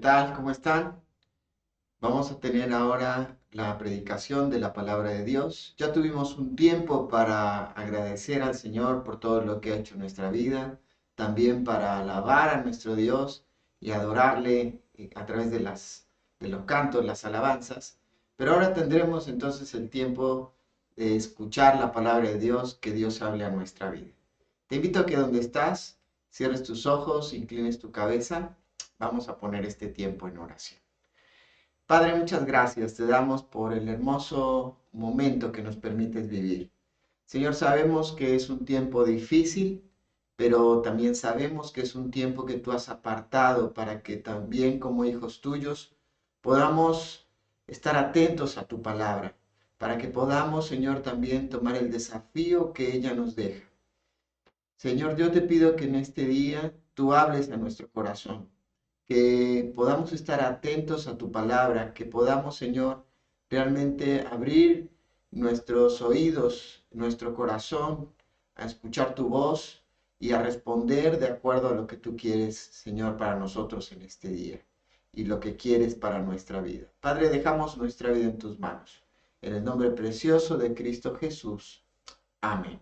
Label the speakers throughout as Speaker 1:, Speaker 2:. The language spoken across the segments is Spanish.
Speaker 1: tal? ¿Cómo están? Vamos a tener ahora la predicación de la palabra de Dios. Ya tuvimos un tiempo para agradecer al Señor por todo lo que ha hecho en nuestra vida, también para alabar a nuestro Dios y adorarle a través de los cantos, las alabanzas. Pero ahora tendremos entonces el tiempo de escuchar la palabra de Dios, que Dios hable a nuestra vida. Te invito a que donde estás, cierres tus ojos, inclines tu cabeza. Vamos a poner este tiempo en oración. Padre, muchas gracias. Te damos por el hermoso momento que nos permites vivir. Señor, sabemos que es un tiempo difícil, pero también sabemos que es un tiempo que tú has apartado para que también como hijos tuyos podamos estar atentos a tu palabra, para que podamos, Señor, también tomar el desafío que ella nos deja. Señor, yo te pido que en este día tú hables a nuestro corazón, que podamos estar atentos a tu palabra, que podamos, Señor, realmente abrir nuestros oídos, nuestro corazón, a escuchar tu voz y a responder de acuerdo a lo que tú quieres, Señor, para nosotros en este día y lo que quieres para nuestra vida. Padre, dejamos nuestra vida en tus manos. En el nombre precioso de Cristo Jesús. Amén.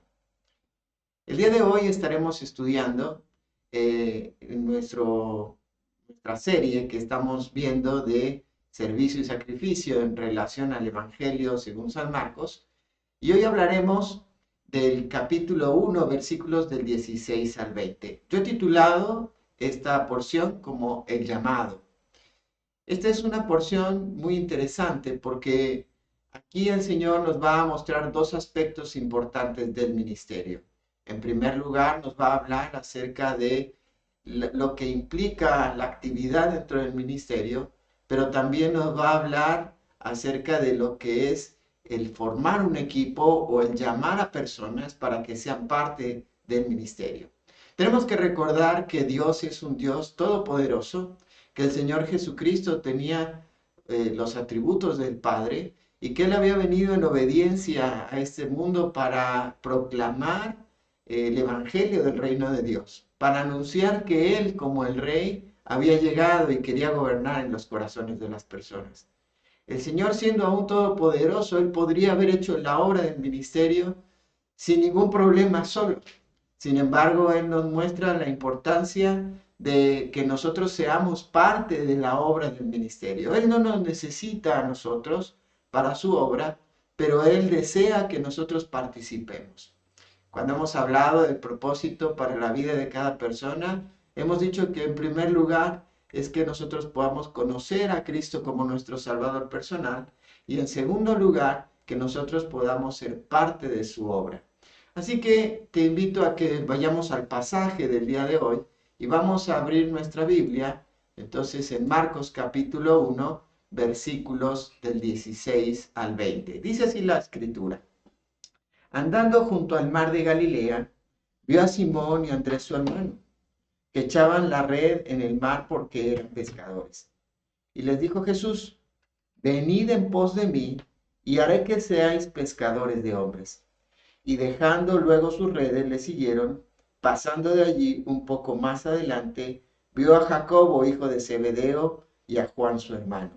Speaker 1: El día de hoy estaremos estudiando nuestra serie que estamos viendo de servicio y sacrificio en relación al Evangelio según San Marcos. Y hoy hablaremos del capítulo 1, versículos del 16 al 20. Yo he titulado esta porción como El llamado. Esta es una porción muy interesante porque aquí el Señor nos va a mostrar dos aspectos importantes del ministerio. En primer lugar, nos va a hablar acerca de lo que implica la actividad dentro del ministerio, pero también nos va a hablar acerca de lo que es el formar un equipo o el llamar a personas para que sean parte del ministerio. Tenemos que recordar que Dios es un Dios todopoderoso, que el Señor Jesucristo tenía los atributos del Padre y que Él había venido en obediencia a este mundo para proclamar el Evangelio del reino de Dios, para anunciar que Él, como el Rey, había llegado y quería gobernar en los corazones de las personas. El Señor, siendo aún todopoderoso, Él podría haber hecho la obra del ministerio sin ningún problema solo. Sin embargo, Él nos muestra la importancia de que nosotros seamos parte de la obra del ministerio. Él no nos necesita a nosotros para su obra, pero Él desea que nosotros participemos. Cuando hemos hablado del propósito para la vida de cada persona, hemos dicho que en primer lugar es que nosotros podamos conocer a Cristo como nuestro Salvador personal y en segundo lugar que nosotros podamos ser parte de su obra. Así que te invito a que vayamos al pasaje del día de hoy y vamos a abrir nuestra Biblia, entonces en Marcos capítulo 1, versículos del 16 al 20. Dice así la escritura. Andando junto al mar de Galilea, vio a Simón y a Andrés su hermano, que echaban la red en el mar porque eran pescadores. Y les dijo Jesús, venid en pos de mí, y haré que seáis pescadores de hombres. Y dejando luego sus redes, le siguieron. Pasando de allí un poco más adelante, vio a Jacobo, hijo de Zebedeo, y a Juan su hermano.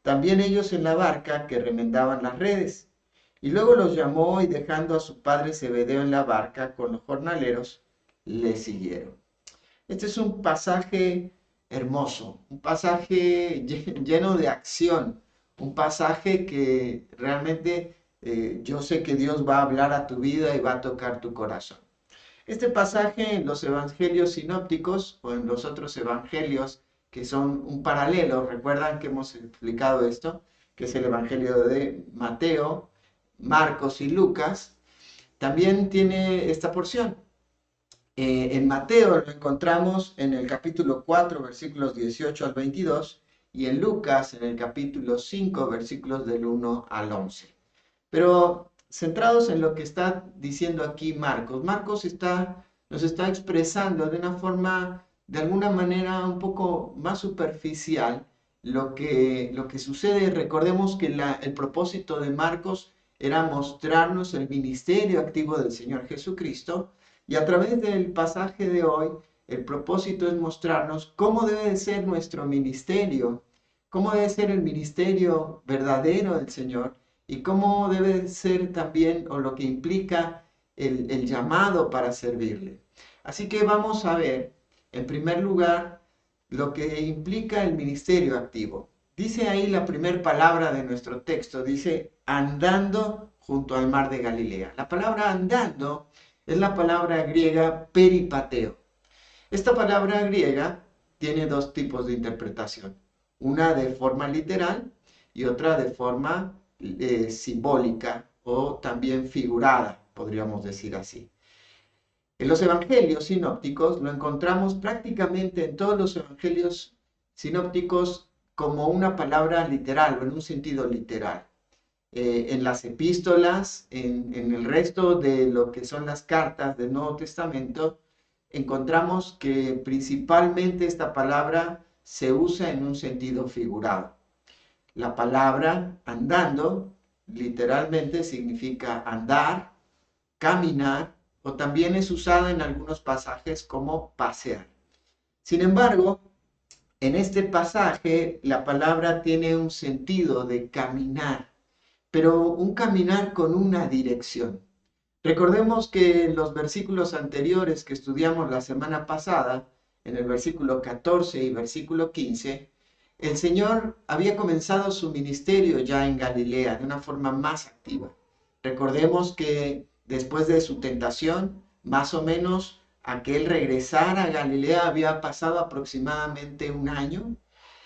Speaker 1: También ellos en la barca que remendaban las redes. Y luego los llamó y dejando a su padre Zebedeo en la barca con los jornaleros, le siguieron. Este es un pasaje hermoso, un pasaje lleno de acción, un pasaje que realmente yo sé que Dios va a hablar a tu vida y va a tocar tu corazón. Este pasaje en los evangelios sinópticos o en los otros evangelios que son un paralelo, recuerdan que hemos explicado esto, que es el evangelio de Mateo, Marcos y Lucas, también tiene esta porción. En Mateo lo encontramos en el capítulo 4, versículos 18 al 22, y en Lucas en el capítulo 5, versículos del 1 al 11. Pero centrados en lo que está diciendo aquí Marcos, nos está expresando de una forma, de alguna manera un poco más superficial lo que sucede. Recordemos que el propósito de Marcos era mostrarnos el ministerio activo del Señor Jesucristo y a través del pasaje de hoy el propósito es mostrarnos cómo debe de ser nuestro ministerio, cómo debe ser el ministerio verdadero del Señor y cómo debe ser también o lo que implica el llamado para servirle. Así que vamos a ver, en primer lugar, lo que implica el ministerio activo. Dice ahí la primera palabra de nuestro texto, dice andando junto al mar de Galilea. La palabra andando es la palabra griega peripateo. Esta palabra griega tiene dos tipos de interpretación, una de forma literal y otra de forma simbólica o también figurada, podríamos decir así. En los evangelios sinópticos lo encontramos prácticamente en todos los evangelios sinópticos como una palabra literal o en un sentido literal. En las epístolas, en el resto de lo que son las cartas del Nuevo Testamento, encontramos que principalmente esta palabra se usa en un sentido figurado. La palabra andando literalmente significa andar, caminar, o también es usada en algunos pasajes como pasear. Sin embargo, en este pasaje la palabra tiene un sentido de caminar, pero un caminar con una dirección. Recordemos que en los versículos anteriores que estudiamos la semana pasada, en el versículo 14 y versículo 15, el Señor había comenzado su ministerio ya en Galilea de una forma más activa. Recordemos que después de su tentación, más o menos a que él regresara a Galilea había pasado aproximadamente un año,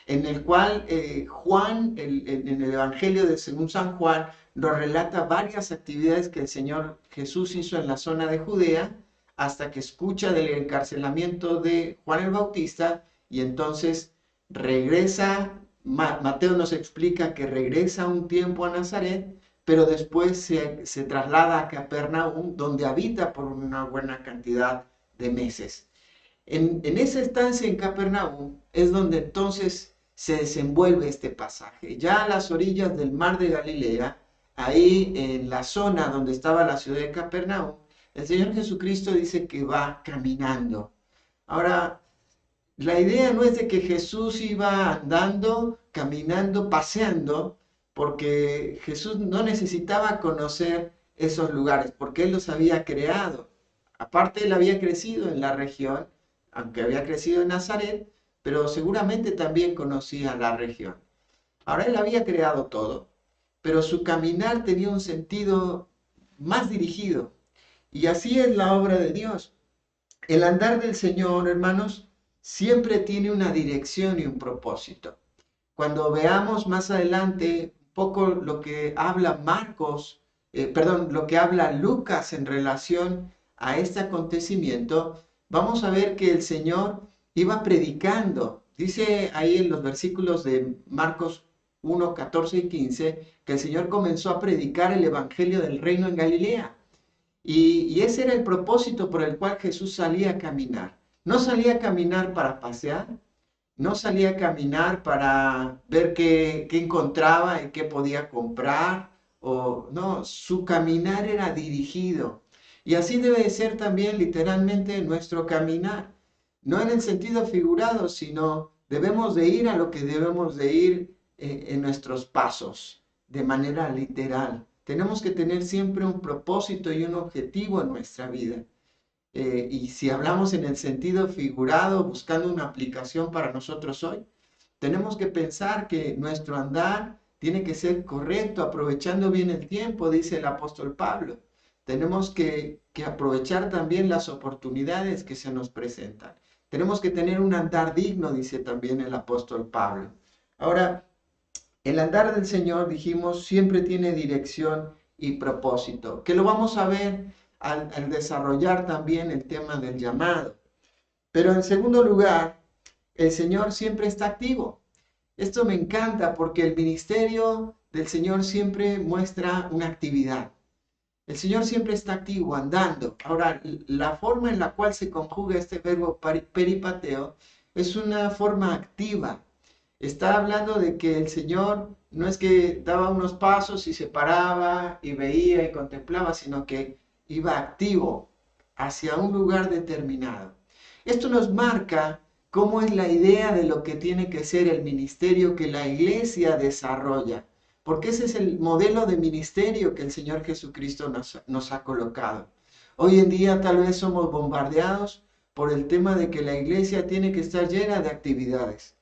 Speaker 1: en el cual Juan, en el Evangelio de según San Juan, nos relata varias actividades que el Señor Jesús hizo en la zona de Judea, hasta que escucha del encarcelamiento de Juan el Bautista, y entonces regresa, Mateo nos explica que regresa un tiempo a Nazaret, pero después se traslada a Capernaum, donde habita por una buena cantidad de meses. En esa estancia en Capernaum es donde entonces se desenvuelve este pasaje. Ya a las orillas del mar de Galilea, ahí en la zona donde estaba la ciudad de Capernaum, el Señor Jesucristo dice que va caminando. Ahora, la idea no es de que Jesús iba andando, caminando, paseando, porque Jesús no necesitaba conocer esos lugares, porque Él los había creado. Aparte, Él había crecido en la región, aunque había crecido en Nazaret, pero seguramente también conocía la región. Ahora Él había creado todo, pero su caminar tenía un sentido más dirigido. Y así es la obra de Dios. El andar del Señor, hermanos, siempre tiene una dirección y un propósito. Cuando veamos más adelante un poco lo que habla lo que habla Lucas en relación a este acontecimiento, vamos a ver que el Señor iba predicando. Dice ahí en los versículos de Marcos 1, 14 y 15 que el Señor comenzó a predicar el Evangelio del Reino en Galilea. Y ese era el propósito por el cual Jesús salía a caminar. No salía a caminar para pasear, no salía a caminar para ver qué encontraba y qué podía comprar, o no, su caminar era dirigido. Y así debe de ser también literalmente nuestro caminar. No en el sentido figurado, sino debemos de ir a lo que debemos de ir en nuestros pasos, de manera literal. Tenemos que tener siempre un propósito y un objetivo en nuestra vida. Y si hablamos en el sentido figurado, buscando una aplicación para nosotros hoy, tenemos que pensar que nuestro andar tiene que ser correcto, aprovechando bien el tiempo, dice el apóstol Pablo. Tenemos que aprovechar también las oportunidades que se nos presentan. Tenemos que tener un andar digno, dice también el apóstol Pablo. Ahora, el andar del Señor, dijimos, siempre tiene dirección y propósito, que lo vamos a ver al desarrollar también el tema del llamado. Pero en segundo lugar, el Señor siempre está activo. Esto me encanta porque el ministerio del Señor siempre muestra una actividad. El Señor siempre está activo, andando. Ahora, la forma en la cual se conjuga este verbo peripateo es una forma activa. Está hablando de que el Señor no es que daba unos pasos y se paraba y veía y contemplaba, sino que iba activo hacia un lugar determinado. Esto nos marca cómo es la idea de lo que tiene que ser el ministerio que la iglesia desarrolla, porque ese es el modelo de ministerio que el Señor Jesucristo nos ha colocado. Hoy en día tal vez somos bombardeados por el tema de que la iglesia tiene que estar llena de actividades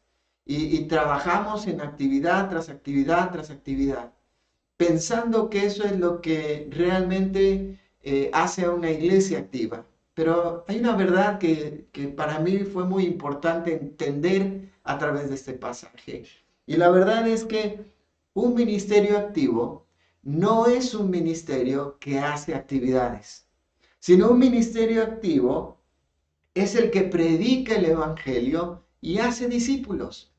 Speaker 1: y trabajamos en actividad tras actividad tras actividad, pensando que eso es lo que realmente hace a una iglesia activa. Pero hay una verdad que para mí fue muy importante entender a través de este pasaje. Y la verdad es que un ministerio activo no es un ministerio que hace actividades, sino un ministerio activo es el que predica el Evangelio y hace discípulos.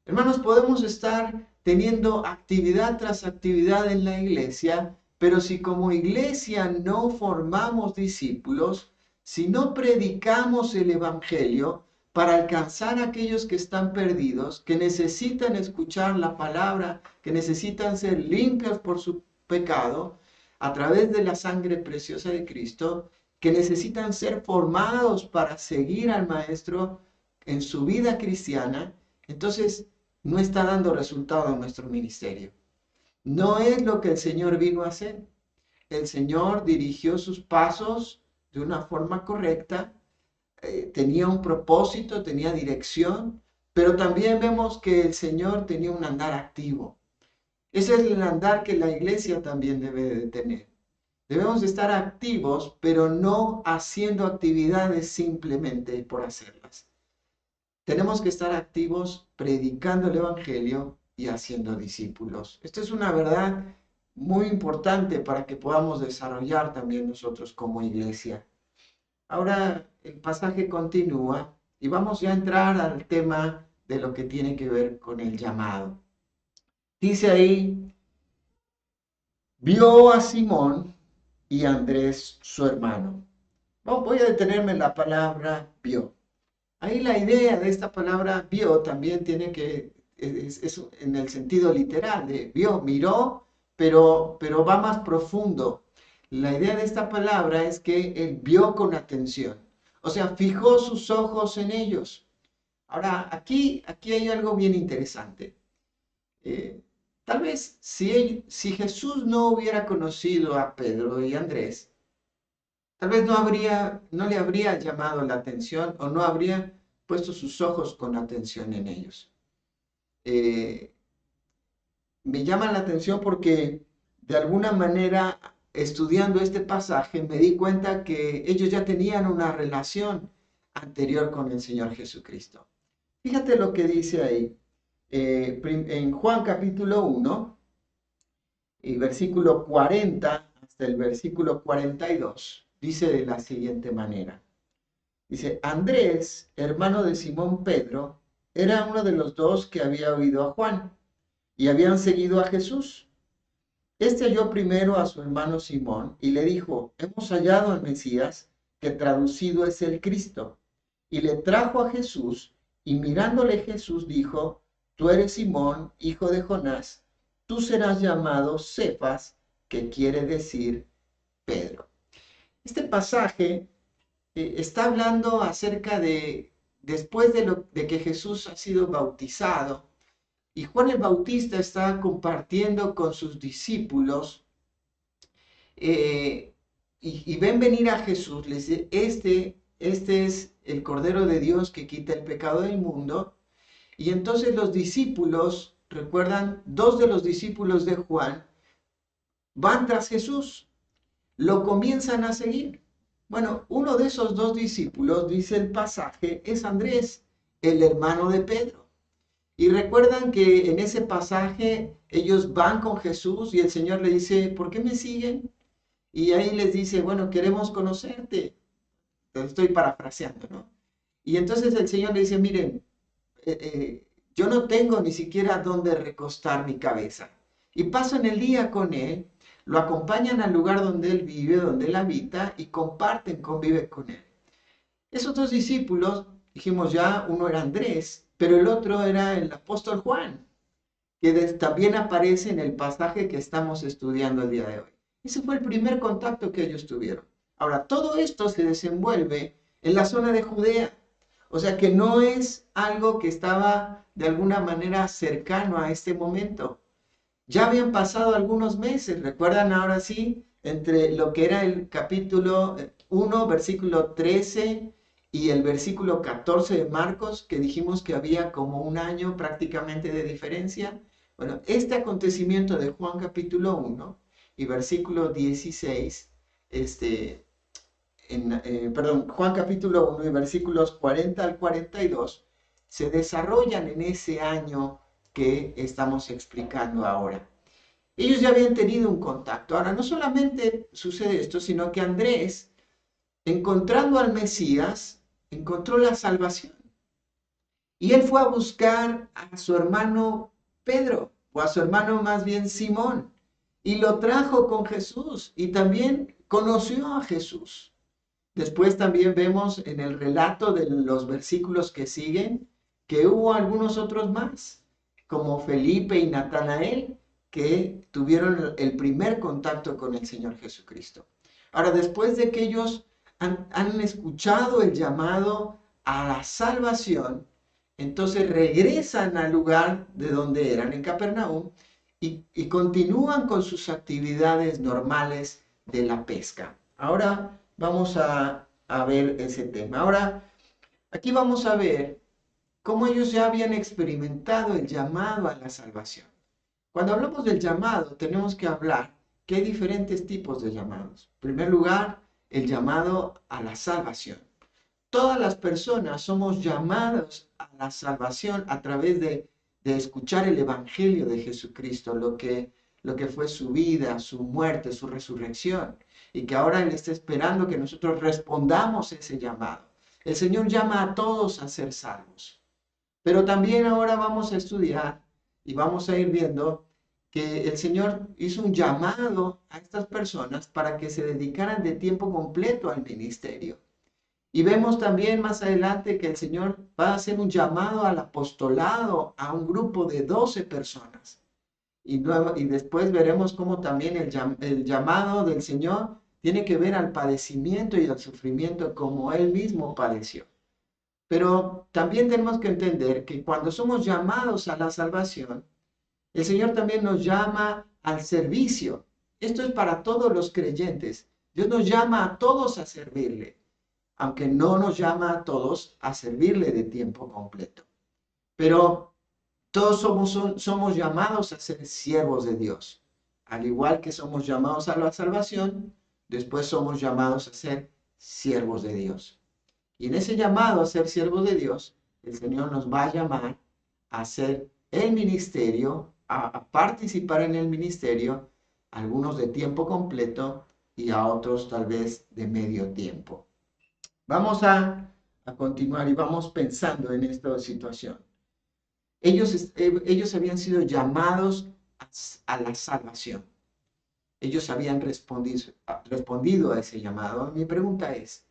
Speaker 1: Hermanos, podemos estar teniendo actividad tras actividad en la iglesia, pero si como iglesia no formamos discípulos, si no predicamos el Evangelio para alcanzar a aquellos que están perdidos, que necesitan escuchar la palabra, que necesitan ser limpios por su pecado, a través de la sangre preciosa de Cristo, que necesitan ser formados para seguir al Maestro en su vida cristiana, entonces no está dando resultado en nuestro ministerio. No es lo que el Señor vino a hacer. El Señor dirigió sus pasos de una forma correcta, tenía un propósito, tenía dirección, pero también vemos que el Señor tenía un andar activo. Ese es el andar que la iglesia también debe de tener. Debemos estar activos, pero no haciendo actividades simplemente por hacerlas. Tenemos que estar activos predicando el Evangelio y haciendo discípulos. Esto es una verdad muy importante para que podamos desarrollar también nosotros como iglesia. Ahora el pasaje continúa y vamos ya a entrar al tema de lo que tiene que ver con el llamado. Dice ahí, vio a Simón y a Andrés su hermano. Voy a detenerme en la palabra vio. Ahí la idea de esta palabra vio también tiene que, es en el sentido literal, de vio, miró, pero va más profundo. La idea de esta palabra es que él vio con atención, o sea, fijó sus ojos en ellos. Ahora, aquí hay algo bien interesante. Eh, Tal vez si Jesús no hubiera conocido a Pedro y Andrés, tal vez no le habría llamado la atención o no habría puesto sus ojos con atención en ellos. Eh, Me llama la atención porque de alguna manera, estudiando este pasaje, me di cuenta que ellos ya tenían una relación anterior con el Señor Jesucristo. Fíjate lo que dice ahí, en Juan capítulo 1, y versículo 40 hasta el versículo 42, dice de la siguiente manera. Dice, Andrés, hermano de Simón Pedro, era uno de los dos que había oído a Juan y habían seguido a Jesús. Este halló primero a su hermano Simón y le dijo, hemos hallado al Mesías, que traducido es el Cristo. Y le trajo a Jesús, y mirándole Jesús dijo, tú eres Simón, hijo de Jonás, tú serás llamado Cefas, que quiere decir Pedro. Este pasaje está hablando acerca de, después de que Jesús ha sido bautizado, y Juan el Bautista está compartiendo con sus discípulos, eh, y ven venir a Jesús, les dice, este es el Cordero de Dios que quita el pecado del mundo. Y entonces los discípulos, recuerdan, dos de los discípulos de Juan van tras Jesús, lo comienzan a seguir. Bueno, uno de esos dos discípulos, dice el pasaje, es Andrés, el hermano de Pedro. Y recuerdan que en ese pasaje ellos van con Jesús y el Señor le dice, ¿por qué me siguen? Y ahí les dice, bueno, queremos conocerte. Lo estoy parafraseando, ¿no? Y entonces el Señor le dice, miren, yo no tengo ni siquiera dónde recostar mi cabeza. Y pasan el día con él, lo acompañan al lugar donde él vive, donde él habita, y comparten, conviven con él. Esos dos discípulos, dijimos ya, uno era Andrés, pero el otro era el apóstol Juan, que también aparece en el pasaje que estamos estudiando el día de hoy. Ese fue el primer contacto que ellos tuvieron. Ahora, todo esto se desenvuelve en la zona de Judea. O sea que no es algo que estaba de alguna manera cercano a este momento. Ya habían pasado algunos meses, recuerdan ahora sí, entre lo que era el capítulo 1, versículo 13 y el versículo 14 de Marcos, que dijimos que había como un año prácticamente de diferencia. Bueno, este acontecimiento de Juan capítulo 1 y versículo 16, perdón, Juan capítulo 1 y versículos 40 al 42, se desarrollan en ese año que estamos explicando ahora. Ellos ya habían tenido un contacto. Ahora, no solamente sucede esto, sino que Andrés, encontrando al Mesías, encontró la salvación. Y él fue a buscar a su hermano Pedro, o a su hermano más bien Simón, y lo trajo con Jesús, y también conoció a Jesús. Después también vemos en el relato de los versículos que siguen que hubo algunos otros más, como Felipe y Natanael, que tuvieron el primer contacto con el Señor Jesucristo. Ahora, después de que ellos han escuchado el llamado a la salvación, entonces regresan al lugar de donde eran, en Capernaum, y continúan con sus actividades normales de la pesca. Ahora vamos a ver ese tema. Ahora, aquí vamos a ver cómo ellos ya habían experimentado el llamado a la salvación. Cuando hablamos del llamado, tenemos que hablar que hay diferentes tipos de llamados. En primer lugar, el llamado a la salvación. Todas las personas somos llamados a la salvación a través de escuchar el Evangelio de Jesucristo, lo que fue su vida, su muerte, su resurrección, y que ahora Él está esperando que nosotros respondamos ese llamado. El Señor llama a todos a ser salvos, pero también ahora vamos a estudiar y vamos a ir viendo que el Señor hizo un llamado a estas personas para que se dedicaran de tiempo completo al ministerio. Y vemos también más adelante que el Señor va a hacer un llamado al apostolado a un grupo de 12 personas. Y después veremos cómo también el llamado del Señor tiene que ver al padecimiento y al sufrimiento como Él mismo padeció. Pero también tenemos que entender que cuando somos llamados a la salvación, el Señor también nos llama al servicio. Esto es para todos los creyentes. Dios nos llama a todos a servirle, aunque no nos llama a todos a servirle de tiempo completo. Pero todos somos llamados a ser siervos de Dios. Al igual que somos llamados a la salvación, después somos llamados a ser siervos de Dios. Y en ese llamado a ser siervos de Dios, el Señor nos va a llamar a hacer el ministerio, a participar en el ministerio, algunos de tiempo completo y a otros tal vez de medio tiempo. Vamos a continuar y vamos pensando en esta situación. Ellos habían sido llamados a la salvación. Ellos habían respondido a ese llamado. Mi pregunta es,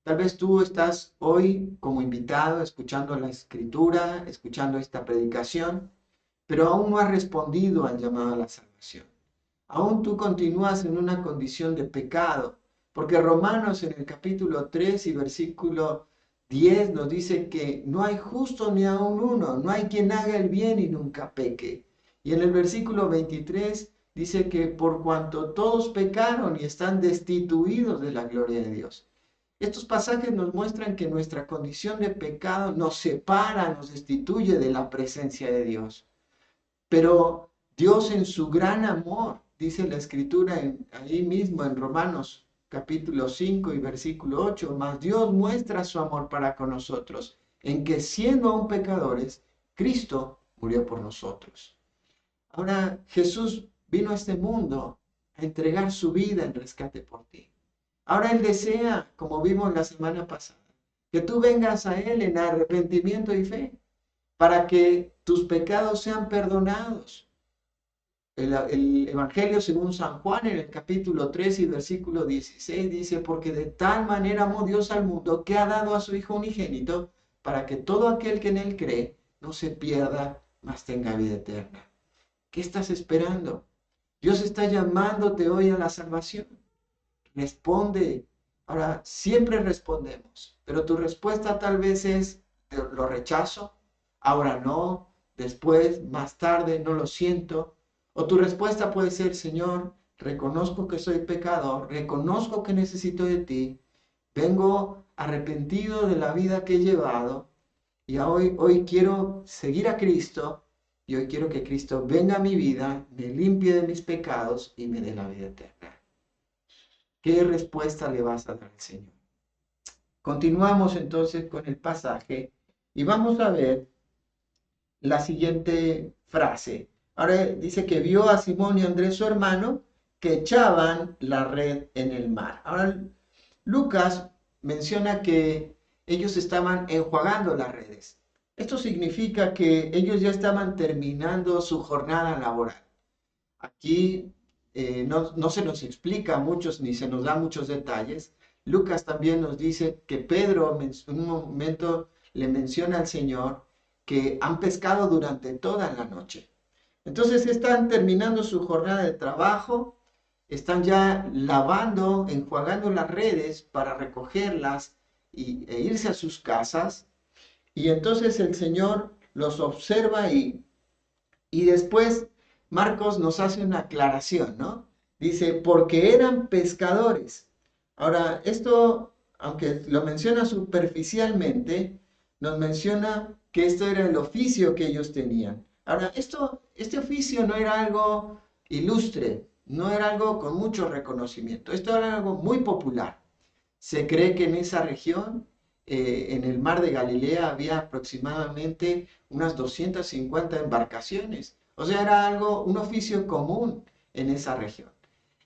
Speaker 1: tal vez tú estás hoy como invitado escuchando la escritura, escuchando esta predicación, pero aún no has respondido al llamado a la salvación. Aún tú continúas en una condición de pecado, porque Romanos en el capítulo 3 y versículo 10 nos dice que no hay justo ni aun uno, no hay quien haga el bien y nunca peque. Y en el versículo 23 dice que por cuanto todos pecaron y están destituidos de la gloria de Dios. Estos pasajes nos muestran que nuestra condición de pecado nos separa, nos destituye de la presencia de Dios. Pero Dios en su gran amor, dice la escritura ahí mismo en Romanos capítulo 5 y versículo 8, mas Dios muestra su amor para con nosotros, en que siendo aún pecadores, Cristo murió por nosotros. Ahora Jesús vino a este mundo a entregar su vida en rescate por ti. Ahora Él desea, como vimos la semana pasada, que tú vengas a Él en arrepentimiento y fe, para que tus pecados sean perdonados. El Evangelio según San Juan en el capítulo 3 y versículo 16 dice, porque de tal manera amó Dios al mundo que ha dado a su Hijo unigénito para que todo aquel que en Él cree no se pierda, mas tenga vida eterna. ¿Qué estás esperando? Dios está llamándote hoy a la salvación. Responde Ahora, siempre respondemos, pero tu respuesta tal vez es, lo rechazo, ahora no, después, más tarde, no lo siento. O tu respuesta puede ser, Señor, reconozco que soy pecador, reconozco que necesito de ti, vengo arrepentido de la vida que he llevado y hoy quiero seguir a Cristo y hoy quiero que Cristo venga a mi vida, me limpie de mis pecados y me dé la vida eterna. ¿Qué respuesta le vas a dar al Señor? Continuamos entonces con el pasaje y vamos a ver la siguiente frase. Ahora dice que vio a Simón y Andrés, su hermano, que echaban la red en el mar. Ahora Lucas menciona que ellos estaban enjuagando las redes. Esto significa que ellos ya estaban terminando su jornada laboral. Aquí no se nos explica muchos ni se nos da muchos detalles. Lucas también nos dice que Pedro en un momento le menciona al Señor que han pescado durante toda la noche. Entonces están terminando su jornada de trabajo, están ya lavando, enjuagando las redes para recogerlas e irse a sus casas. Y entonces el Señor los observa y después Marcos nos hace una aclaración, ¿no? Dice, porque eran pescadores. Ahora, esto, aunque lo menciona superficialmente, nos menciona que esto era el oficio que ellos tenían. Ahora, este oficio no era algo ilustre, no era algo con mucho reconocimiento, esto era algo muy popular. Se cree que en esa región, en el mar de Galilea, había aproximadamente unas 250 embarcaciones. O sea, era algo, un oficio común en esa región.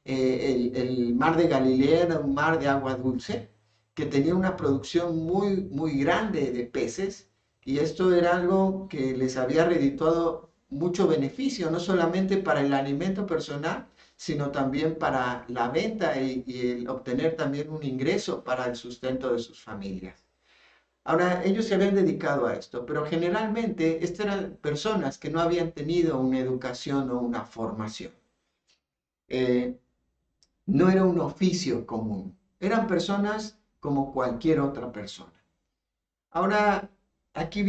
Speaker 1: El mar de Galilea era un mar de agua dulce que tenía una producción muy grande de peces y esto era algo que les había redituado mucho beneficio, no solamente para el alimento personal, sino también para la venta y el obtener también un ingreso para el sustento de sus familias. Ahora, ellos se habían dedicado a esto, pero generalmente estas eran personas que no habían tenido una educación o una formación. Eh, no era un oficio común, eran personas como cualquier otra persona. Ahora, aquí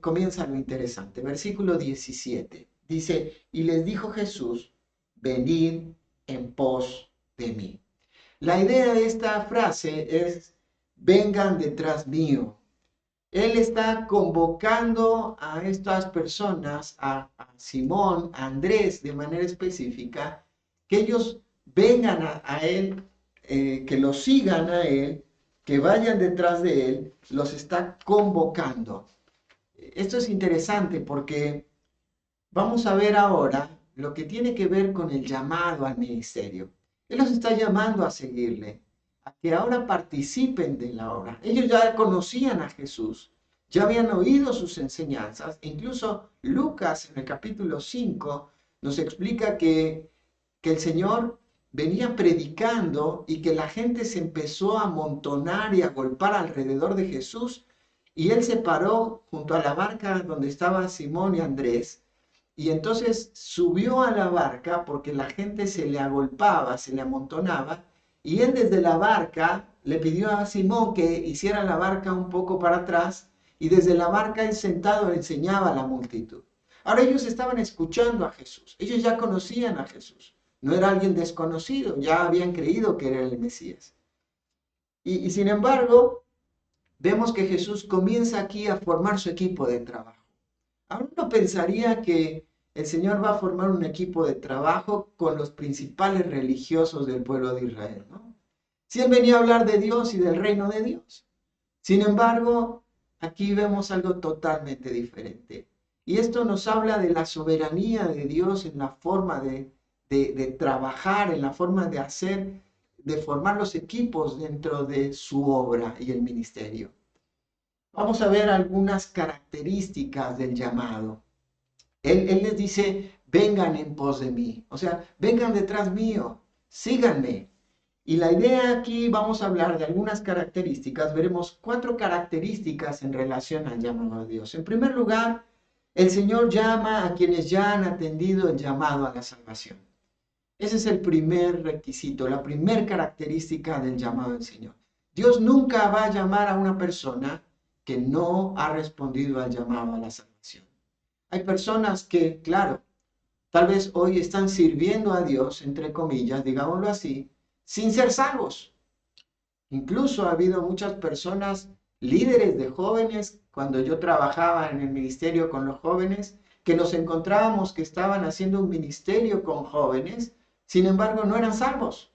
Speaker 1: comienza lo interesante. Versículo 17. Dice, y les dijo Jesús, venid en pos de mí. La idea de esta frase es, vengan detrás mío. Él está convocando a estas personas, a Simón, a Andrés de manera específica, que ellos vengan a él, que lo sigan a él, que vayan detrás de él, los está convocando. Esto es interesante porque vamos a ver ahora lo que tiene que ver con el llamado al ministerio. Él los está llamando a seguirle, a que ahora participen de la obra. Ellos ya conocían a Jesús, ya habían oído sus enseñanzas. Incluso Lucas en el capítulo 5 nos explica que el Señor venía predicando y que la gente se empezó a amontonar y a golpar alrededor de Jesús. Y él se paró junto a la barca donde estaban Simón y Andrés. Y entonces subió a la barca porque la gente se le agolpaba, se le amontonaba. Y él desde la barca le pidió a Simón que hiciera la barca un poco para atrás. Y desde la barca él sentado enseñaba a la multitud. Ahora ellos estaban escuchando a Jesús. Ellos ya conocían a Jesús. No era alguien desconocido, ya habían creído que era el Mesías. Y sin embargo, vemos que Jesús comienza aquí a formar su equipo de trabajo. Ahora uno pensaría que el Señor va a formar un equipo de trabajo con los principales religiosos del pueblo de Israel, ¿no? Si Él venía a hablar de Dios y del reino de Dios. Sin embargo, aquí vemos algo totalmente diferente. Y esto nos habla de la soberanía de Dios en la forma de trabajar, en la forma de hacer, de formar los equipos dentro de su obra y el ministerio. Vamos a ver algunas características del llamado. Él les dice, vengan en pos de mí. O sea, vengan detrás mío, síganme. Y la idea aquí, vamos a hablar de algunas características. Veremos 4 características en relación al llamado de Dios. En primer lugar, el Señor llama a quienes ya han atendido el llamado a la salvación. Ese es el primer requisito, la primera característica del llamado del Señor. Dios nunca va a llamar a una persona que no ha respondido al llamado a la salvación. Hay personas que, claro, tal vez hoy están sirviendo a Dios, entre comillas, digámoslo así, sin ser salvos. Incluso ha habido muchas personas, líderes de jóvenes, cuando yo trabajaba en el ministerio con los jóvenes, que nos encontrábamos que estaban haciendo un ministerio con jóvenes, sin embargo no eran salvos.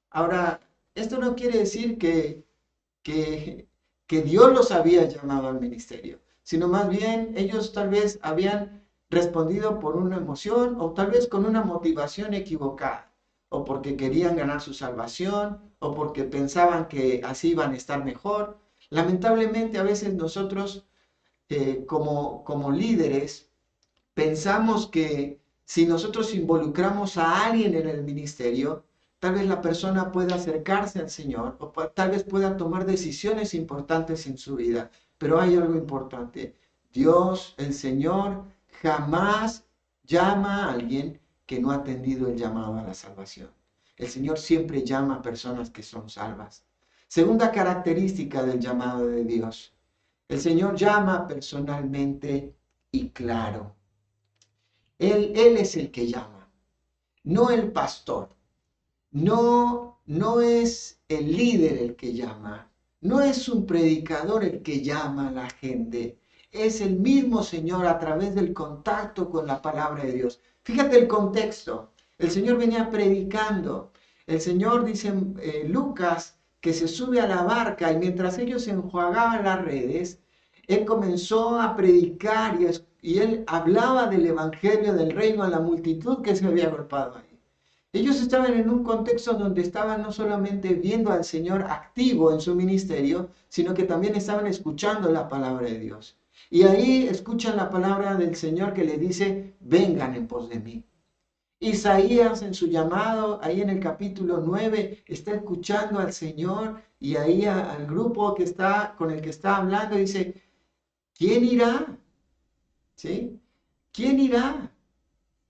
Speaker 1: Ahora, esto no quiere decir que, que Dios los había llamado al ministerio, sino más bien ellos tal vez habían respondido por una emoción o tal vez con una motivación equivocada, o porque querían ganar su salvación, o porque pensaban que así iban a estar mejor. Lamentablemente a veces nosotros como líderes pensamos que si nosotros involucramos a alguien en el ministerio, tal vez la persona pueda acercarse al Señor o tal vez pueda tomar decisiones importantes en su vida. Pero hay algo importante. Dios, el Señor, jamás llama a alguien que no ha atendido el llamado a la salvación. El Señor siempre llama a personas que son salvas. Segunda característica del llamado de Dios. El Señor llama personalmente y claro. Él es el que llama, no el pastor. No es el líder el que llama, no es un predicador el que llama a la gente, es el mismo Señor a través del contacto con la palabra de Dios. Fíjate el contexto, el Señor venía predicando, el Señor dice Lucas que se sube a la barca y mientras ellos enjuagaban las redes, Él comenzó a predicar y Él hablaba del evangelio del reino a la multitud que se había agrupado ahí. Ellos estaban en un contexto donde estaban no solamente viendo al Señor activo en su ministerio, sino que también estaban escuchando la palabra de Dios. Y ahí escuchan la palabra del Señor que le dice, vengan en pos de mí. Isaías en su llamado, ahí en el capítulo 9, está escuchando al Señor y ahí al grupo que está, con el que está hablando dice, ¿quién irá? ¿Sí? ¿Quién irá?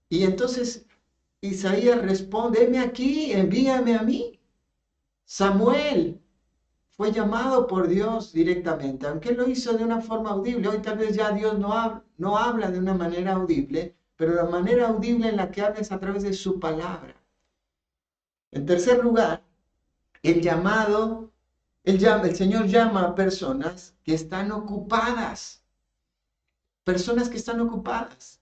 Speaker 1: Y entonces Isaías responde, heme aquí, envíame a mí. Samuel fue llamado por Dios directamente, aunque él lo hizo de una forma audible. Hoy tal vez ya Dios no habla de una manera audible, pero la manera audible en la que habla es a través de su palabra. En tercer lugar, el Señor llama a personas que están ocupadas. Personas que están ocupadas.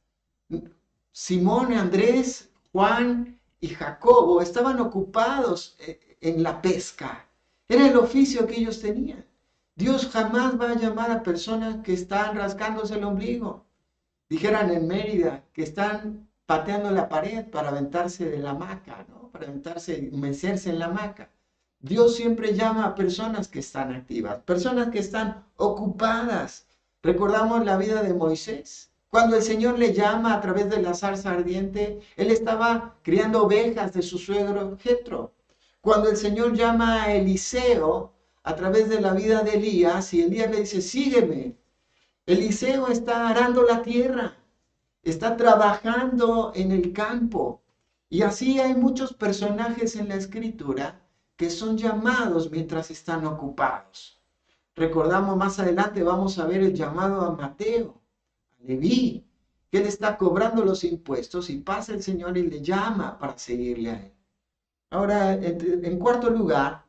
Speaker 1: Simón, Andrés, Juan y Jacobo estaban ocupados en la pesca. Era el oficio que ellos tenían. Dios jamás va a llamar a personas que están rascándose el ombligo. Dijeran en Mérida que están pateando la pared para aventarse de la hamaca, ¿no? Para aventarse, mecerse en la hamaca. Dios siempre llama a personas que están activas, personas que están ocupadas. Recordamos la vida de Moisés. Cuando el Señor le llama a través de la zarza ardiente, él estaba criando ovejas de su suegro Jetro. Cuando el Señor llama a Eliseo a través de la vida de Elías y Elías le dice, sígueme. Eliseo está arando la tierra, está trabajando en el campo. Y así hay muchos personajes en la escritura que son llamados mientras están ocupados. Recordamos más adelante, vamos a ver el llamado a Mateo, a Leví, que él está cobrando los impuestos y pasa el Señor y le llama para seguirle a él. Ahora, en cuarto lugar,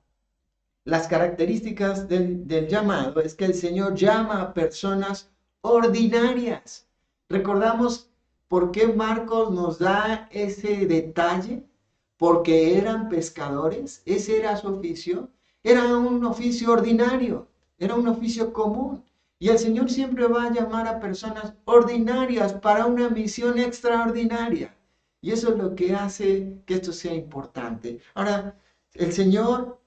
Speaker 1: las características del llamado es que el Señor llama a personas ordinarias. Recordamos por qué Marcos nos da ese detalle, porque eran pescadores, ese era su oficio, era un oficio ordinario, era un oficio común. Y el Señor siempre va a llamar a personas ordinarias para una misión extraordinaria. Y eso es lo que hace que esto sea importante. Ahora, el Señor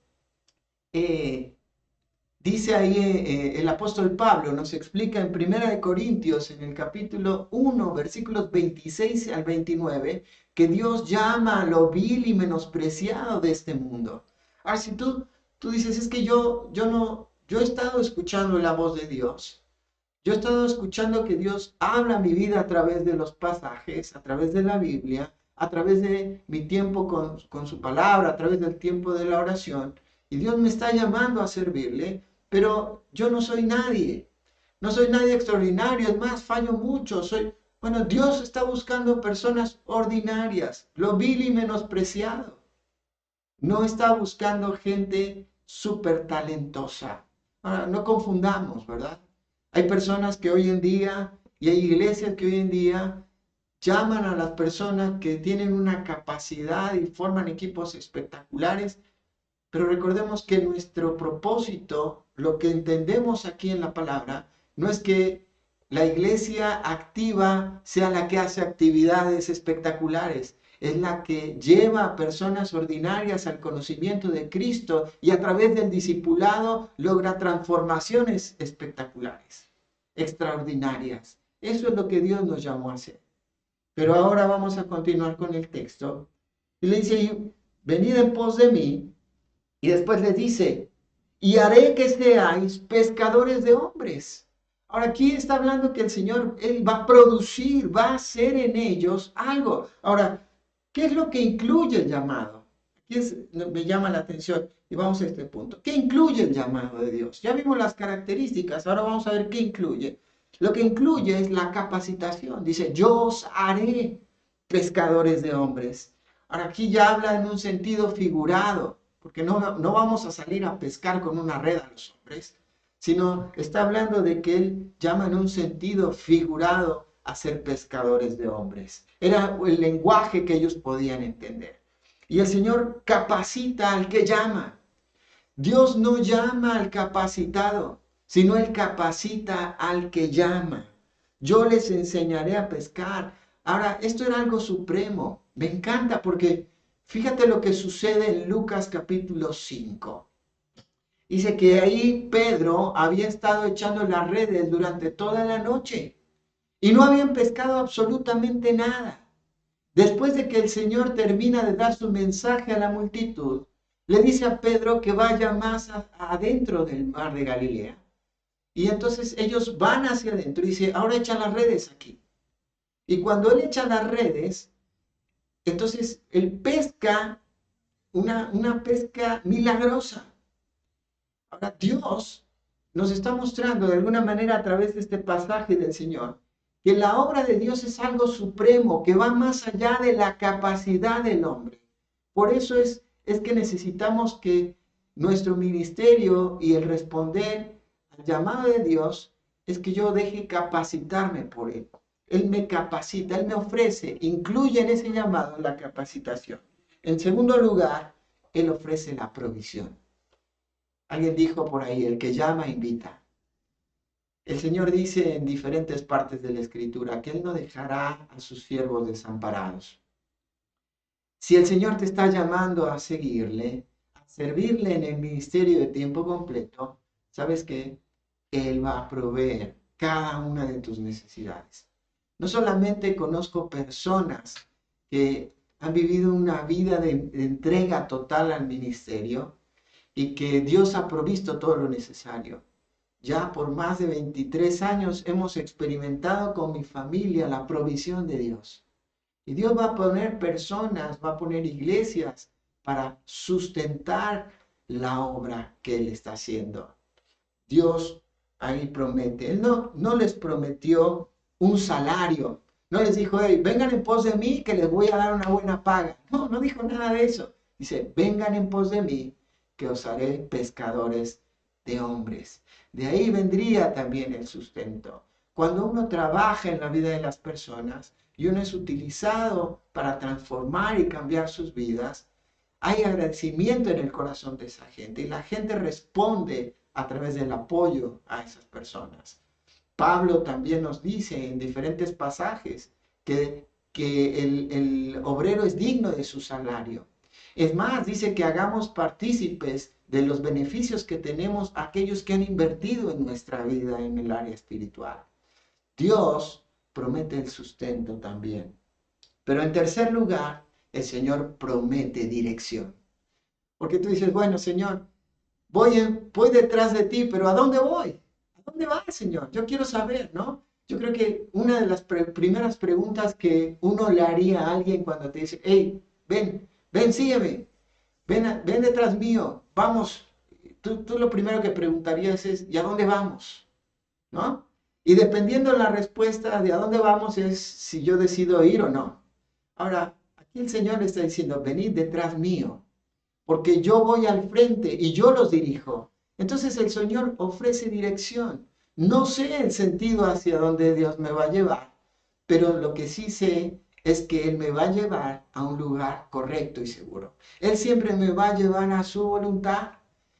Speaker 1: dice ahí el apóstol Pablo, nos explica en 1 Corintios, en el capítulo 1, versículos 26 al 29, que Dios llama a lo vil y menospreciado de este mundo. Ahora, si tú dices, es que yo he estado escuchando la voz de Dios, yo he estado escuchando que Dios habla mi vida a través de los pasajes, a través de la Biblia, a través de mi tiempo con su palabra, a través del tiempo de la oración. y Dios me está llamando a servirle, pero yo no soy nadie. No soy nadie extraordinario, es más, fallo mucho. Bueno, Dios está buscando personas ordinarias, lo vil y menospreciado. No está buscando gente súper talentosa. Ahora, no confundamos, ¿verdad? Hay personas que hoy en día, y hay iglesias que hoy en día llaman a las personas que tienen una capacidad y forman equipos espectaculares, pero recordemos que nuestro propósito, lo que entendemos aquí en la palabra, no es que la iglesia activa sea la que hace actividades espectaculares, es la que lleva a personas ordinarias al conocimiento de Cristo y a través del discipulado logra transformaciones espectaculares, extraordinarias. Eso es lo que Dios nos llamó a hacer. Pero ahora vamos a continuar con el texto. Y le dice, venid en pos de mí. Y después les dice, y haré que seáis pescadores de hombres. Ahora aquí está hablando que el Señor, Él va a producir, va a hacer en ellos algo. Ahora, ¿qué es lo que incluye el llamado? Aquí me llama la atención y vamos a este punto. ¿Qué incluye el llamado de Dios? Ya vimos las características, ahora vamos a ver qué incluye. Lo que incluye es la capacitación. Dice, yo os haré pescadores de hombres. Ahora aquí ya habla en un sentido figurado, porque no vamos a salir a pescar con una red a los hombres, sino está hablando de que él llama en un sentido figurado a ser pescadores de hombres. Era el lenguaje que ellos podían entender. Y el Señor capacita al que llama. Dios no llama al capacitado, sino Él capacita al que llama. Yo les enseñaré a pescar. Ahora, esto era algo supremo. Me encanta porque fíjate lo que sucede en Lucas capítulo 5. Dice que ahí Pedro había estado echando las redes durante toda la noche y no habían pescado absolutamente nada. Después de que el Señor termina de dar su mensaje a la multitud, le dice a Pedro que vaya más adentro del mar de Galilea. Y entonces ellos van hacia adentro y dice, ahora echa las redes aquí. Y cuando él echa las redes, entonces él pesca una pesca milagrosa. Ahora Dios nos está mostrando de alguna manera a través de este pasaje del Señor que la obra de Dios es algo supremo, que va más allá de la capacidad del hombre. Por eso es que necesitamos que nuestro ministerio y el responder al llamado de Dios es que yo deje capacitarme por Él. Él me capacita, Él me ofrece, incluye en ese llamado la capacitación. En segundo lugar, Él ofrece la provisión. Alguien dijo por ahí, el que llama, invita. El Señor dice en diferentes partes de la Escritura que Él no dejará a sus siervos desamparados. Si el Señor te está llamando a seguirle, a servirle en el ministerio de tiempo completo, ¿sabes qué? Él va a proveer cada una de tus necesidades. No solamente conozco personas que han vivido una vida de entrega total al ministerio y que Dios ha provisto todo lo necesario. Ya por más de 23 años hemos experimentado con mi familia la provisión de Dios. Y Dios va a poner personas, va a poner iglesias para sustentar la obra que Él está haciendo. Dios ahí promete. Él no les prometió un salario. No les dijo, hey, vengan en pos de mí que les voy a dar una buena paga. No dijo nada de eso. Dice, vengan en pos de mí que os haré pescadores de hombres. De ahí vendría también el sustento. Cuando uno trabaja en la vida de las personas y uno es utilizado para transformar y cambiar sus vidas, hay agradecimiento en el corazón de esa gente y la gente responde a través del apoyo a esas personas. Pablo también nos dice en diferentes pasajes que el obrero es digno de su salario. Es más, dice que hagamos partícipes de los beneficios que tenemos aquellos que han invertido en nuestra vida en el área espiritual. Dios promete el sustento también. Pero en tercer lugar, el Señor promete dirección. Porque tú dices, bueno, Señor, voy detrás de ti, pero ¿a dónde voy? ¿A dónde vas, Señor? Yo quiero saber, ¿no? Yo creo que una de las primeras preguntas que uno le haría a alguien cuando te dice, hey, ven, sígueme, ven detrás mío. vamos, tú lo primero que preguntarías es, ¿y a dónde vamos? ¿No? Y dependiendo de la respuesta de a dónde vamos es si yo decido ir o no. Ahora, aquí el Señor está diciendo, venid detrás mío, porque yo voy al frente y yo los dirijo. Entonces el Señor ofrece dirección. No sé el sentido hacia donde Dios me va a llevar, pero lo que sí sé es que Él me va a llevar a un lugar correcto y seguro. Él siempre me va a llevar a su voluntad.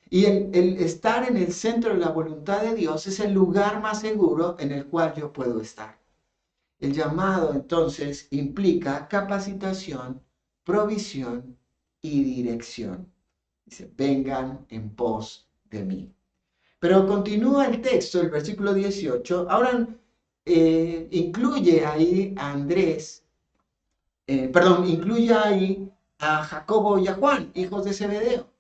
Speaker 1: Y el estar en el centro de la voluntad de Dios es el lugar más seguro en el cual yo puedo estar. El llamado entonces implica capacitación, provisión y dirección. Dice, vengan en pos de mí. Pero continúa el texto, el versículo 18. Ahora incluye ahí a Andrés, perdón, incluye ahí a Jacobo y a Juan, hijos de Zebedeo.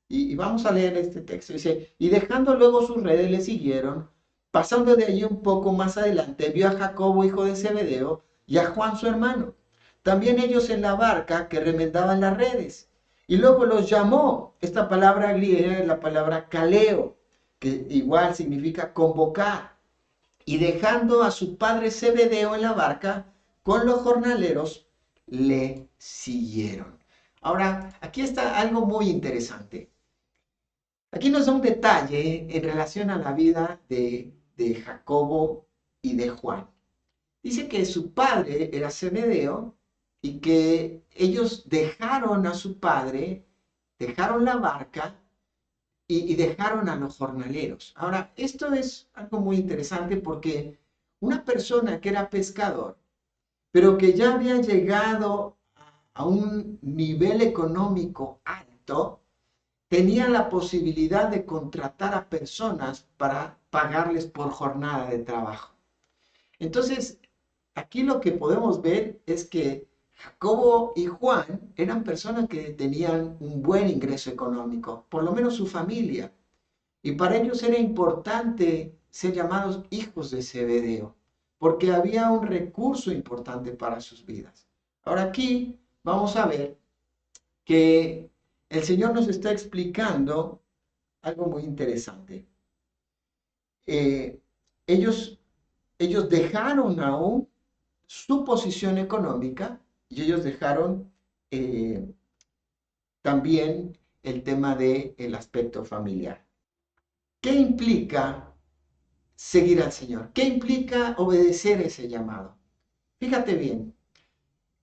Speaker 1: Y vamos a leer este texto. Dice, y dejando luego sus redes le siguieron. Pasando de allí un poco más adelante, vio a Jacobo, hijo de Zebedeo, y a Juan su hermano. También ellos en la barca que remendaban las redes. Y luego los llamó. Esta palabra griega es la palabra kaleo, que igual significa convocar. Y dejando a su padre Zebedeo en la barca, con los jornaleros, le siguieron. Ahora, aquí está algo muy interesante. Aquí nos da un detalle en relación a la vida de Jacobo y de Juan. Dice que su padre era Zebedeo y que ellos dejaron a su padre, dejaron la barca y dejaron a los jornaleros. Ahora, esto es algo muy interesante porque una persona que era pescador, pero que ya había llegado a un nivel económico alto, tenía la posibilidad de contratar a personas para pagarles por jornada de trabajo. Entonces, aquí lo que podemos ver es que Jacobo y Juan eran personas que tenían un buen ingreso económico, por lo menos su familia. Y para ellos era importante ser llamados hijos de Zebedeo, porque había un recurso importante para sus vidas. Ahora aquí vamos a ver que el Señor nos está explicando algo muy interesante. Eh, ellos, ellos dejaron aún su posición económica y ellos dejaron eh, también el tema del aspecto familiar. ¿Qué implica seguir al Señor? ¿Qué implica obedecer ese llamado? Fíjate bien,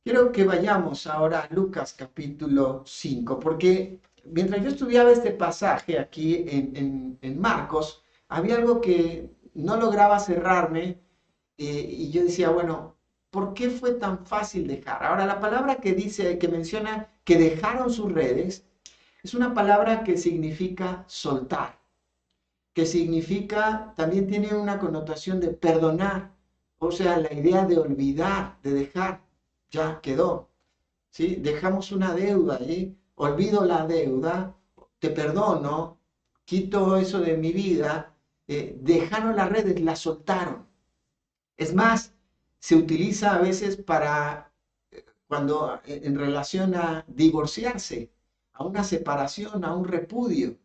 Speaker 1: quiero que vayamos ahora a Lucas capítulo 5, porque mientras yo estudiaba este pasaje aquí en Marcos, había algo que no lograba cerrarme y yo decía, bueno, ¿por qué fue tan fácil dejar? Ahora, la palabra que dice, que menciona que dejaron sus redes, es una palabra que significa soltar, que significa, también tiene una connotación de perdonar, o sea, la idea de olvidar, de dejar, ya quedó, ¿sí? Dejamos una deuda ahí, olvido la deuda, te perdono, quito eso de mi vida, dejaron las redes, las soltaron. Es más, se utiliza a veces para, cuando en relación a divorciarse, a una separación, a un repudio.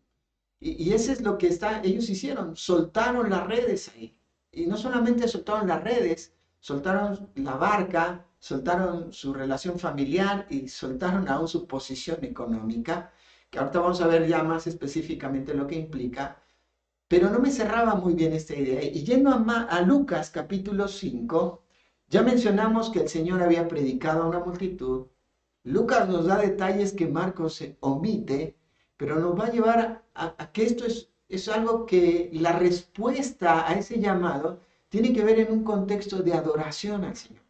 Speaker 1: Y ese es lo que ellos hicieron, soltaron las redes ahí. Y no solamente soltaron las redes, soltaron la barca, soltaron su relación familiar y soltaron aún su posición económica, que ahorita vamos a ver ya más específicamente lo que implica, pero no me cerraba muy bien esta idea. Y yendo a Lucas capítulo 5, ya mencionamos que el Señor había predicado a una multitud. Lucas nos da detalles que Marcos se omite, pero nos va a llevar a que esto es algo que la respuesta a ese llamado tiene que ver en un contexto de adoración al Señor.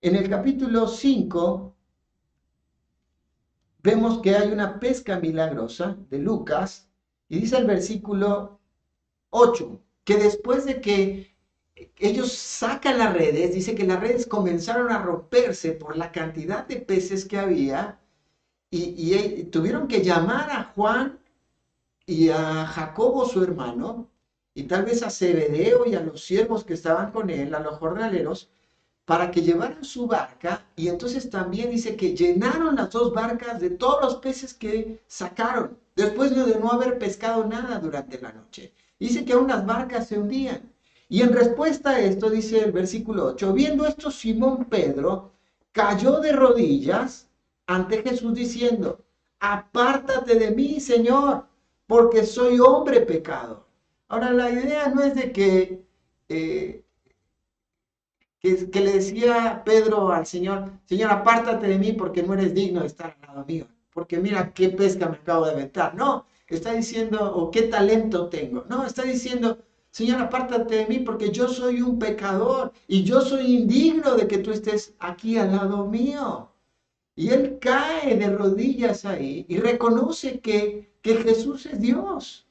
Speaker 1: En el capítulo 5 vemos que hay una pesca milagrosa de Lucas y dice el versículo 8 que después de que ellos sacan las redes, dice que las redes comenzaron a romperse por la cantidad de peces que había y tuvieron que llamar a Juan y a Jacobo su hermano y tal vez a Zebedeo y a los siervos que estaban con él, a los jornaleros, para que llevaran su barca, y entonces también dice que llenaron las dos barcas de todos los peces que sacaron, después de no haber pescado nada durante la noche. Dice que aún las barcas se hundían. Y en respuesta a esto, dice el versículo 8, viendo esto Simón Pedro cayó de rodillas ante Jesús diciendo, apártate de mí, Señor, porque soy hombre pecador. Ahora, la idea no es de eh, que le decía Pedro al Señor, Señor, apártate de mí porque no eres digno de estar al lado mío, porque mira qué pesca me acabo de aventar. No, está diciendo, o qué talento tengo. No, está diciendo, Señor, apártate de mí porque yo soy un pecador y yo soy indigno de que tú estés aquí al lado mío. Y él cae de rodillas ahí y reconoce que Jesús es Dios,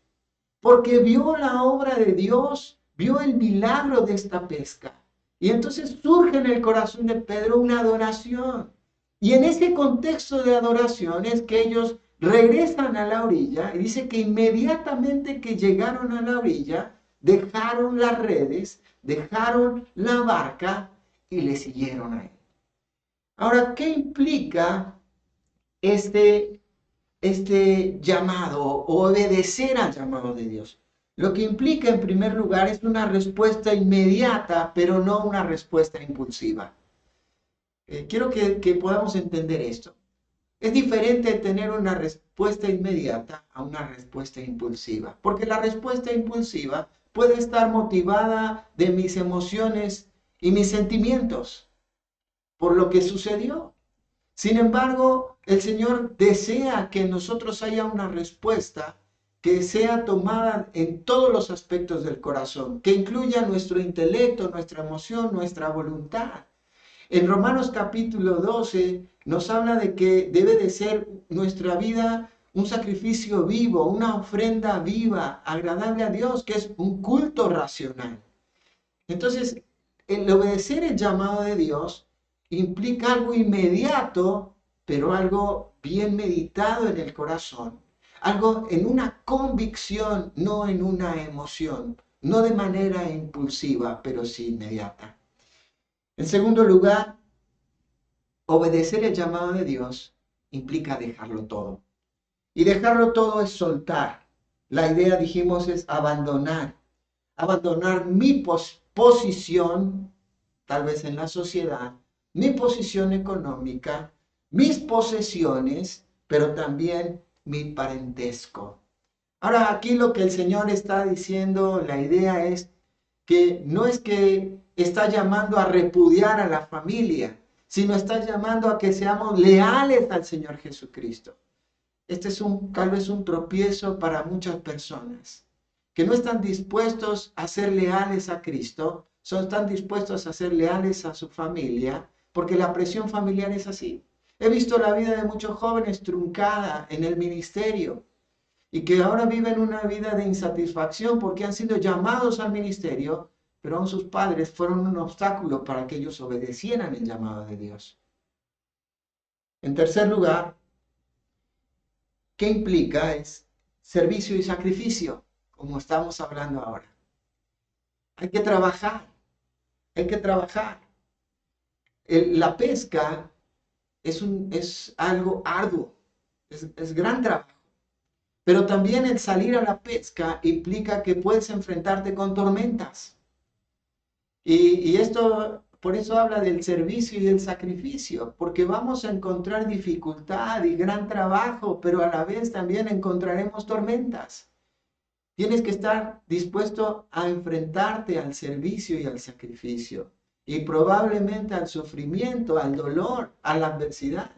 Speaker 1: porque vio la obra de Dios, vio el milagro de esta pesca. Y entonces surge en el corazón de Pedro una adoración. Y en ese contexto de adoración es que ellos regresan a la orilla y dice que inmediatamente que llegaron a la orilla, dejaron las redes, dejaron la barca y le siguieron a él. Ahora, ¿qué implica este llamado o obedecer al llamado de Dios? Lo que implica en primer lugar es una respuesta inmediata, pero no una respuesta impulsiva. Quiero que podamos entender esto. Es diferente tener una respuesta inmediata a una respuesta impulsiva, porque la respuesta impulsiva puede estar motivada de mis emociones y mis sentimientos por lo que sucedió. Sin embargo, el Señor desea que en nosotros haya una respuesta que sea tomada en todos los aspectos del corazón, que incluya nuestro intelecto, nuestra emoción, nuestra voluntad. En Romanos capítulo 12 nos habla de que debe de ser nuestra vida un sacrificio vivo, una ofrenda viva, agradable a Dios, que es un culto racional. Entonces, el obedecer el llamado de Dios implica algo inmediato, pero algo bien meditado en el corazón, algo en una convicción, no en una emoción, no de manera impulsiva, pero sí inmediata. En segundo lugar, obedecer el llamado de Dios implica dejarlo todo. Y dejarlo todo es soltar. La idea, dijimos, es abandonar. Abandonar mi posición, tal vez en la sociedad, mi posición económica, mis posesiones, pero también mi parentesco. Ahora, aquí lo que el Señor está diciendo, la idea es que no es que está llamando a repudiar a la familia, sino está llamando a que seamos leales al Señor Jesucristo. Este es tal vez un tropiezo para muchas personas que no están dispuestos a ser leales a Cristo, están dispuestos a ser leales a su familia, porque la presión familiar es así. He visto la vida de muchos jóvenes truncada en el ministerio y que ahora viven una vida de insatisfacción porque han sido llamados al ministerio, pero aún sus padres fueron un obstáculo para que ellos obedecieran el llamado de Dios. En tercer lugar, ¿qué implica? Es servicio y sacrificio, como estamos hablando ahora. Hay que trabajar, hay que trabajar. La pesca es algo arduo, es gran trabajo. Pero también el salir a la pesca implica que puedes enfrentarte con tormentas. Y esto, por eso habla del servicio y del sacrificio, porque vamos a encontrar dificultad y gran trabajo, pero a la vez también encontraremos tormentas. Tienes que estar dispuesto a enfrentarte al servicio y al sacrificio, y probablemente al sufrimiento, al dolor, a la adversidad.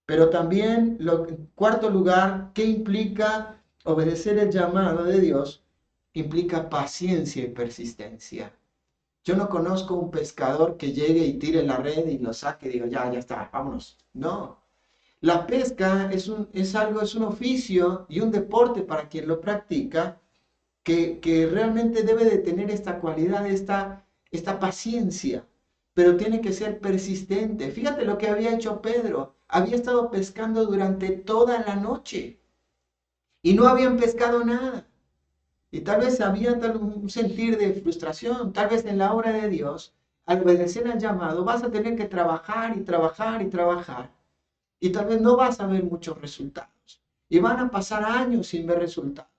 Speaker 1: Pero también, en cuarto lugar, ¿qué implica obedecer el llamado de Dios? Implica paciencia y persistencia. Yo no conozco un pescador que llegue y tire la red y lo saque y diga, ya está, vámonos. No. La pesca es un oficio y un deporte para quien lo practica que realmente debe de tener esta cualidad, esta paciencia, pero tiene que ser persistente. Fíjate lo que había hecho Pedro. Había estado pescando durante toda la noche y no habían pescado nada. Y tal vez había un sentir de frustración, tal vez en la obra de Dios al obedecer al llamado, vas a tener que trabajar y trabajar y trabajar. Y tal vez no vas a ver muchos resultados. Y van a pasar años sin ver resultados.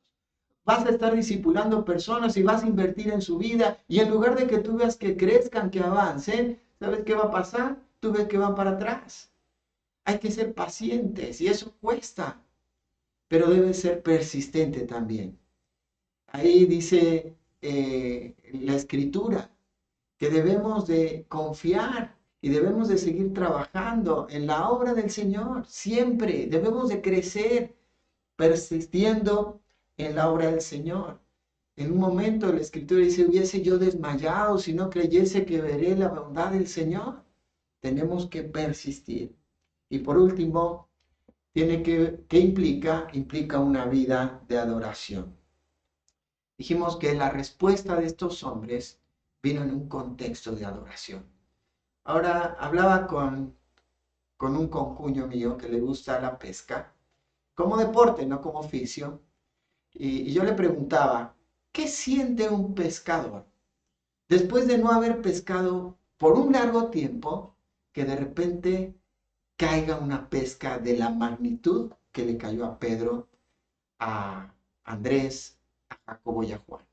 Speaker 1: Vas a estar discipulando personas y vas a invertir en su vida. Y en lugar de que tú veas que crezcan, que avancen, ¿sabes qué va a pasar? Tú ves que van para atrás. Hay que ser pacientes y eso cuesta, pero debe ser persistente también. Ahí dice la escritura que debemos de confiar y debemos de seguir trabajando en la obra del Señor. Siempre debemos de crecer persistiendo en la obra del Señor. En un momento la escritura dice, hubiese yo desmayado si no creyese que veré la bondad del Señor. Tenemos que persistir. Y por último, ¿qué implica? Implica una vida de adoración. Dijimos que la respuesta de estos hombres vino en un contexto de adoración. Ahora hablaba con un concuño mío que le gusta la pesca, como deporte, no como oficio, y yo le preguntaba, ¿qué siente un pescador después de no haber pescado por un largo tiempo, que de repente caiga una pesca de la magnitud que le cayó a Pedro, a Andrés, a Jacobo y a Juan?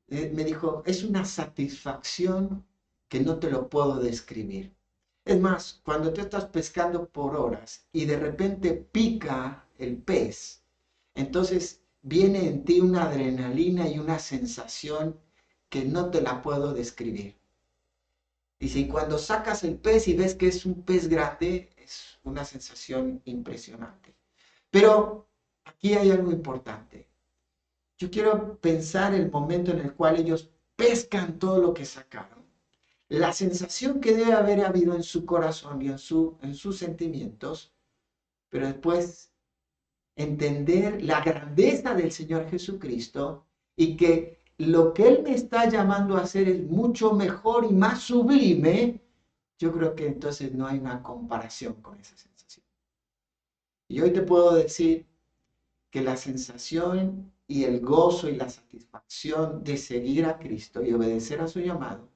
Speaker 1: Me dijo, es una satisfacción que no te lo puedo describir. Es más, cuando tú estás pescando por horas y de repente pica el pez, entonces viene en ti una adrenalina y una sensación que no te la puedo describir. Dice, y cuando sacas el pez y ves que es un pez grande, es una sensación impresionante. Pero aquí hay algo importante. Yo quiero pensar el momento en el cual ellos pescan todo lo que sacaron. La sensación que debe haber habido en su corazón y en sus sentimientos, pero después entender la grandeza del Señor Jesucristo y que lo que Él me está llamando a hacer es mucho mejor y más sublime. Yo creo que entonces no hay una comparación con esa sensación. Y hoy te puedo decir que la sensación y el gozo y la satisfacción de seguir a Cristo y obedecer a su llamado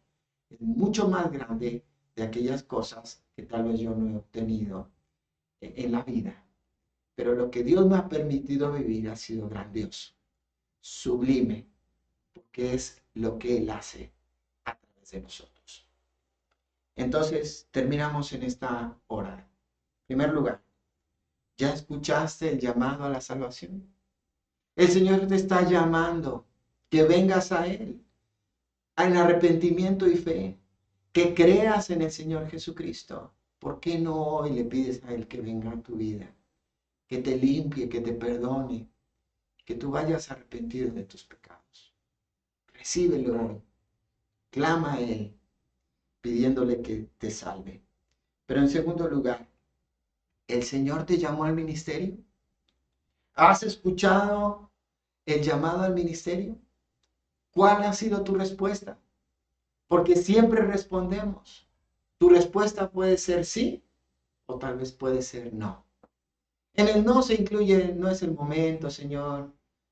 Speaker 1: es mucho más grande de aquellas cosas que tal vez yo no he obtenido en la vida. Pero lo que Dios me ha permitido vivir ha sido grandioso, sublime, porque es lo que Él hace a través de nosotros. Entonces, terminamos en esta hora. En primer lugar, ¿ya escuchaste el llamado a la salvación? El Señor te está llamando que vengas a Él, en arrepentimiento y fe, que creas en el Señor Jesucristo. ¿Por qué no hoy le pides a Él que venga a tu vida, que te limpie, que te perdone, que tú vayas arrepentido de tus pecados? Recíbelo hoy, clama a Él, pidiéndole que te salve. Pero en segundo lugar, ¿el Señor te llamó al ministerio? ¿Has escuchado el llamado al ministerio? ¿Cuál ha sido tu respuesta? Porque siempre respondemos. Tu respuesta puede ser sí o tal vez puede ser no. En el no se incluye, no es el momento, Señor,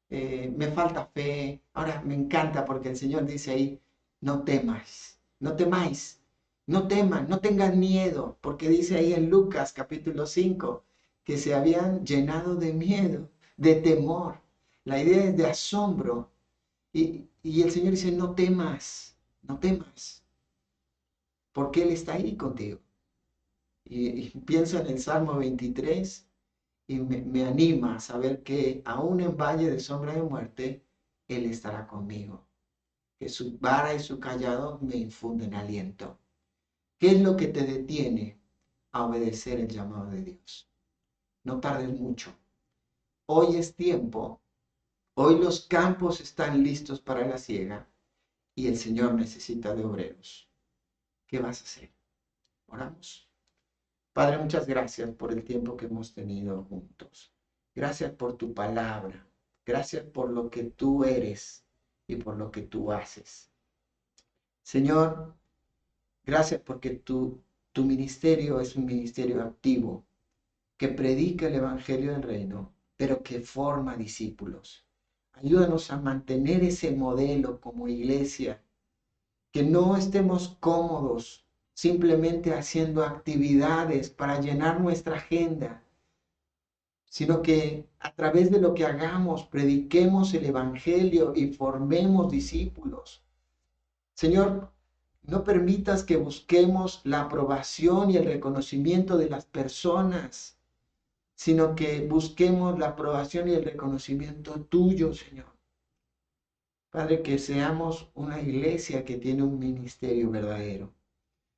Speaker 1: me falta fe. Ahora me encanta porque el Señor dice ahí, no temas, no temáis, no teman, no tengan miedo, porque dice ahí en Lucas capítulo 5 que se habían llenado de miedo, de temor. La idea es de asombro. Y el Señor dice, no temas, no temas, porque Él está ahí contigo. Y pienso en el Salmo 23 y me anima a saber que aún en valle de sombra de muerte, Él estará conmigo. Que su vara y su callado me infunden aliento. ¿Qué es lo que te detiene a obedecer el llamado de Dios? No tardes mucho. Hoy es tiempo. Hoy los campos están listos para la siega y el Señor necesita de obreros. ¿Qué vas a hacer? Oramos. Padre, muchas gracias por el tiempo que hemos tenido juntos. Gracias por tu palabra. Gracias por lo que tú eres y por lo que tú haces. Señor, gracias porque tu ministerio es un ministerio activo que predica el evangelio del reino, pero que forma discípulos. Ayúdanos a mantener ese modelo como iglesia que no estemos cómodos simplemente haciendo actividades para llenar nuestra agenda, sino que a través de lo que hagamos, prediquemos el Evangelio y formemos discípulos. Señor, no permitas que busquemos la aprobación y el reconocimiento de las personas, sino que busquemos la aprobación y el reconocimiento tuyo, Señor. Padre, que seamos una iglesia que tiene un ministerio verdadero.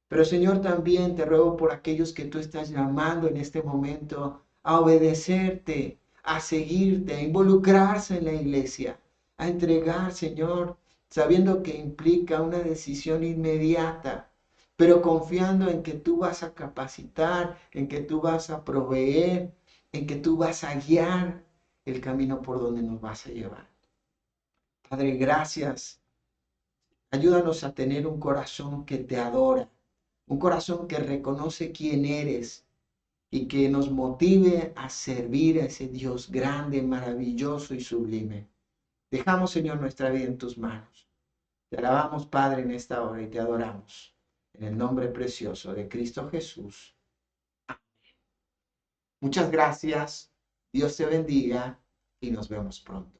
Speaker 1: Pero Señor, también te ruego por aquellos que tú estás llamando en este momento a obedecerte, a seguirte, a involucrarse en la iglesia, a entregar, Señor, sabiendo que implica una decisión inmediata, pero confiando en que tú vas a capacitar, en que tú vas a proveer, en que tú vas a guiar el camino por donde nos vas a llevar. Padre, gracias. Ayúdanos a tener un corazón que te adora, un corazón que reconoce quién eres y que nos motive a servir a ese Dios grande, maravilloso y sublime. Dejamos, Señor, nuestra vida en tus manos. Te alabamos, Padre, en esta hora y te adoramos. En el nombre precioso de Cristo Jesús. Muchas gracias. Dios te bendiga y nos vemos pronto.